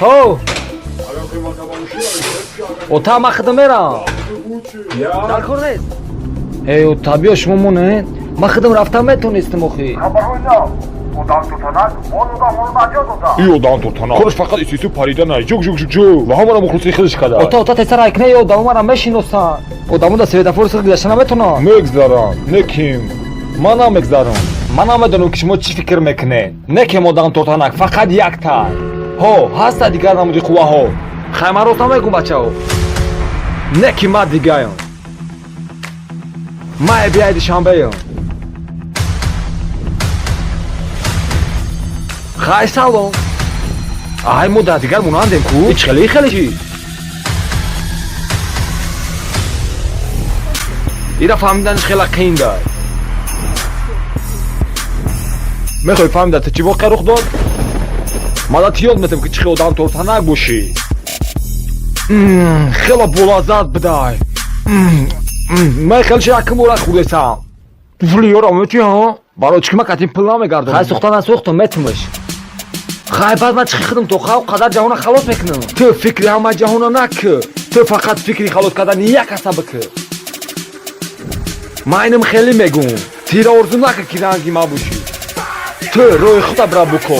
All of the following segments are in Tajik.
Ho! Ota махдамера. Дар кор нест. Эй, ота биё шумо монед. Махдам рафта метонистим охи. ი ოდან თორთანა ხორშ ფақად ის ისუ ფარიდანა ჯუგ ჯუგ ჯუგ ჯუგ ვაჰამარა მუხლისი ხილში ხადა Ota տեսարա իկնե ოდა უმარა მეშინოსა. Ოდა მოდა სვედაფორს გიაშანა მეტონა. მეგზდარა ნეკიმ მანა მეგზდარა მანა მედონო ქშმოჩი ფიქრ მექნე. ნეკე მოდან თორთანა ფақად იაკთა. Ho, hasta digar namudi khua ho. Khamaro tame gu bachao. Neki madi gayo. Mae biaydi shambeyo. Khay salon. Ay moda digar munandem ku. İçkheli khelishi. İra famdan khela qinda. Me khoy famda tchi bo qeruq dod. Malatiyon metem kıçkı odan tortanak boşi. Xela bolazat bday. Me xelşi akım ola xudesam. Vliyor ameti ha. Baroçkima katin plame gardım. Xay soxtana soxto metmiş. Xay bazma çıxıdım to xav qadar jahona xalos meknım. Tu fikri ama jahona nak. Tu faqat fikri xalos kadar niye kasabık. Maynim xeli megun. Tira orzunak kirangi mabuşi. Tu roy xuta brabuko.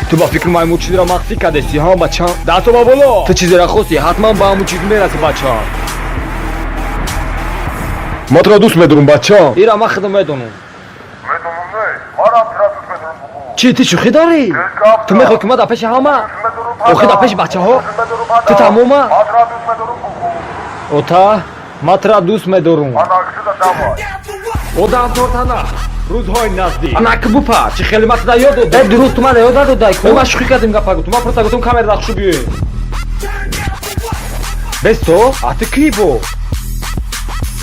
Tu ba fikr maymuçi ra maqsi kadesi ha bacha da to babolo tu chizi ra khosi hatman ba muçi meras bacha მატრადუს მედრუმ ბაჩა ირა მახდ მედონუ მედონუნე მარამ ტრატუს მედრუმ ჩი თი ხიდარი თუ მე ხო კმა და ფეშა ჰამა ოხი და ფეშ ბაჩა ho tu tamoma მატრადუს მედრუმ ota matraduს მედორუ ანაქსი და დავა oda tortana Ruz hoy nazdi. Anak bupa, chkheli mat da yodo. Be durust mane yoda do dai. Ema shukhi kadim gapagu. Tuma prota gutum kamera da khshubi. Besto, atkribo.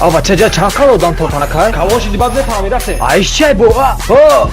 Ava chaja chankalo dan tortana kai. Kavoshi dibadne pami rase. Aishchay bo. Ho.